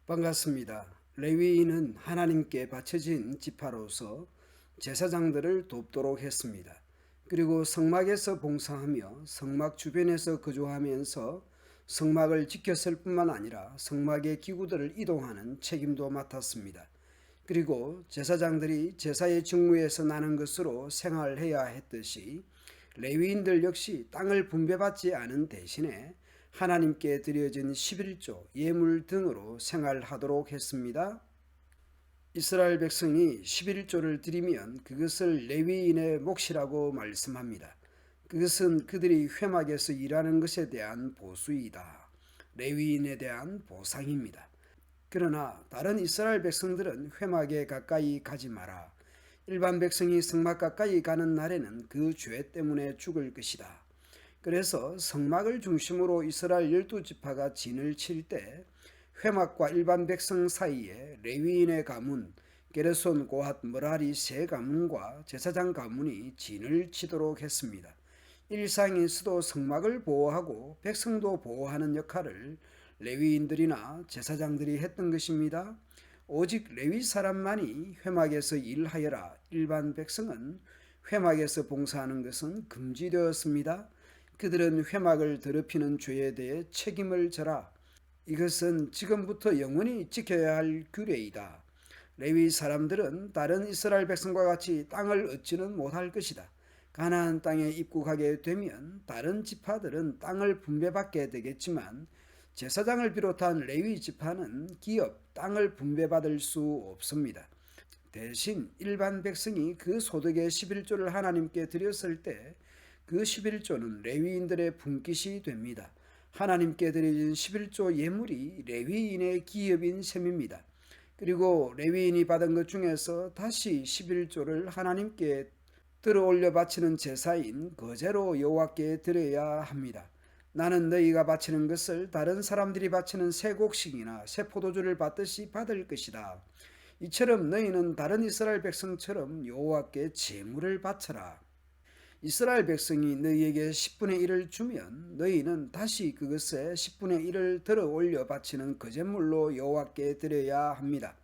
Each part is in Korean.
반갑습니다. 레위인은 하나님께 바쳐진 지파로서 제사장들을 돕도록 했습니다. 그리고 성막에서 봉사하며 성막 주변에서 거주하면서 성막을 지켰을 뿐만 아니라 성막의 기구들을 이동하는 책임도 맡았습니다. 그리고 제사장들이 제사의 직무에서 나는 것으로 생활해야 했듯이 레위인들 역시 땅을 분배받지 않은 대신에 하나님께 드려진 11조 예물 등으로 생활하도록 했습니다. 이스라엘 백성이 11조를 드리면 그것을 레위인의 몫이라고 말씀합니다. 그것은 그들이 회막에서 일하는 것에 대한 보수이다. 레위인에 대한 보상입니다. 그러나 다른 이스라엘 백성들은 회막에 가까이 가지 마라. 일반 백성이 성막 가까이 가는 날에는 그 죄 때문에 죽을 것이다. 그래서 성막을 중심으로 이스라엘 12지파가 진을 칠 때 회막과 일반 백성 사이에 레위인의 가문, 게르손, 고핫, 머라리 세 가문과 제사장 가문이 진을 치도록 했습니다. 일상에서도 성막을 보호하고 백성도 보호하는 역할을 레위인들이나 제사장들이 했던 것입니다. 오직 레위 사람만이 회막에서 일하여라. 일반 백성은 회막에서 봉사하는 것은 금지되었습니다. 그들은 회막을 더럽히는 죄에 대해 책임을 져라. 이것은 지금부터 영원히 지켜야 할 규례이다. 레위 사람들은 다른 이스라엘 백성과 같이 땅을 얻지는 못할 것이다. 가나안 땅에 입국하게 되면 다른 지파들은 땅을 분배받게 되겠지만 제사장을 비롯한 레위 지파는 기업 땅을 분배받을 수 없습니다. 대신 일반 백성이 그 소득의 11조를 하나님께 드렸을 때 그 11조는 레위인들의 분깃이 됩니다. 하나님께 드려진 11조 예물이 레위인의 기업인 셈입니다. 그리고 레위인이 받은 것 중에서 다시 11조를 하나님께 들어올려 바치는 제사인 거제로 여호와께 드려야 합니다. 나는 너희가 바치는 것을 다른 사람들이 바치는 새 곡식이나 새 포도주를 받듯이 받을 것이다. 이처럼 너희는 다른 이스라엘 백성처럼 여호와께 제물을 바쳐라. 이스라엘 백성이 너희에게 10분의 1을 주면 너희는 다시 그것의 10분의 1을 들어 올려 바치는 거제물로 여호와께 드려야 합니다.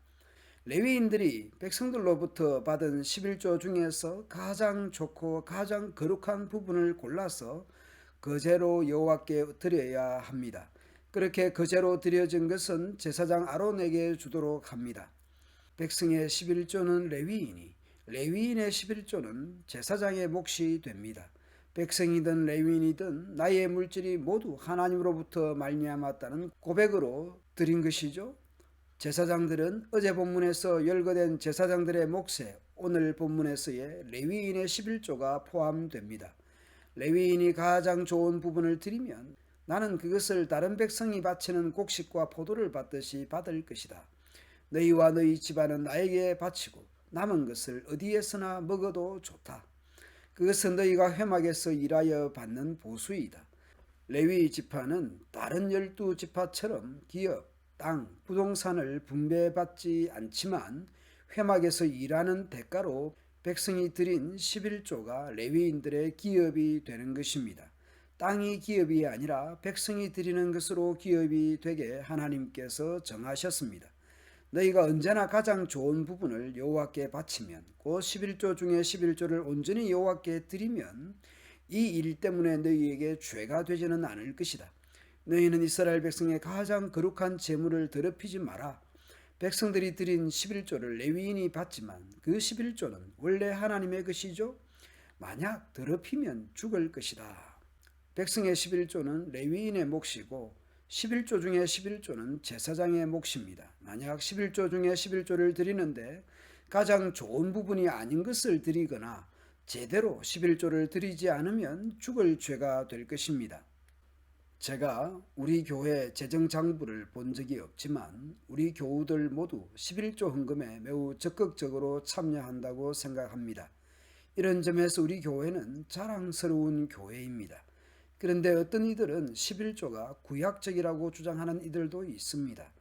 레위인들이 백성들로부터 받은 11조 중에서 가장 좋고 가장 거룩한 부분을 골라서 거제로 여호와께 드려야 합니다. 그렇게 거제로 드려진 것은 제사장 아론에게 주도록 합니다. 백성의 11조는 레위인이, 레위인의 11조는 제사장의 몫이 됩니다. 백성이든 레위인이든 나의 물질이 모두 하나님으로부터 말미암았다는 고백으로 드린 것이죠. 제사장들은 어제 본문에서 열거된 제사장들의 몫에 오늘 본문에서의 레위인의 11조가 포함됩니다. 레위인이 가장 좋은 부분을 드리면 나는 그것을 다른 백성이 바치는 곡식과 포도를 받듯이 받을 것이다. 너희와 너희 집안은 나에게 바치고 남은 것을 어디에서나 먹어도 좋다. 그것은 너희가 회막에서 일하여 받는 보수이다. 레위 지파는 다른 12지파처럼 기업, 땅, 부동산을 분배받지 않지만 회막에서 일하는 대가로 백성이 드린 11조가 레위인들의 기업이 되는 것입니다. 땅이 기업이 아니라 백성이 드리는 것으로 기업이 되게 하나님께서 정하셨습니다. 너희가 언제나 가장 좋은 부분을 여호와께 바치면 그 11조 중에 11조를 온전히 여호와께 드리면 이 일 때문에 너희에게 죄가 되지는 않을 것이다. 너희는 이스라엘 백성의 가장 거룩한 재물을 더럽히지 마라. 백성들이 드린 11조를 레위인이 받지만 그 11조는 원래 하나님의 것이죠. 만약 더럽히면 죽을 것이다. 백성의 11조는 레위인의 몫이고 11조 중에 11조는 제사장의 몫입니다. 만약 11조 중에 11조를 드리는데 가장 좋은 부분이 아닌 것을 드리거나 제대로 11조를 드리지 않으면 죽을 죄가 될 것입니다. 제가 우리 교회 재정장부를 본 적이 없지만 우리 교우들 모두 11조 헌금에 매우 적극적으로 참여한다고 생각합니다. 이런 점에서 우리 교회는 자랑스러운 교회입니다. 그런데 어떤 이들은 11조가 구약적이라고 주장하는 이들도 있습니다.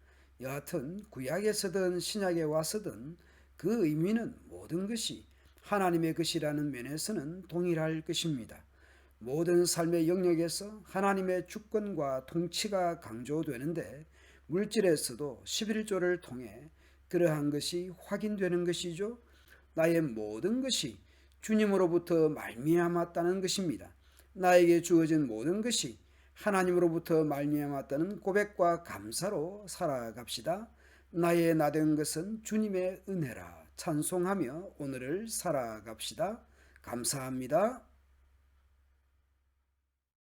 여하튼 구약에서든 신약에 와서든 그 의미는 모든 것이 하나님의 것이라는 면에서는 동일할 것입니다. 모든 삶의 영역에서 하나님의 주권과 통치가 강조되는데 물질에서도 11조를 통해 그러한 것이 확인되는 것이죠. 나의 모든 것이 주님으로부터 말미암았다는 것입니다. 나에게 주어진 모든 것이 하나님으로부터 말미암았다는 고백과 감사로 살아갑시다. 나의 나 된 것은 주님의 은혜라 찬송하며 오늘을 살아갑시다. 감사합니다.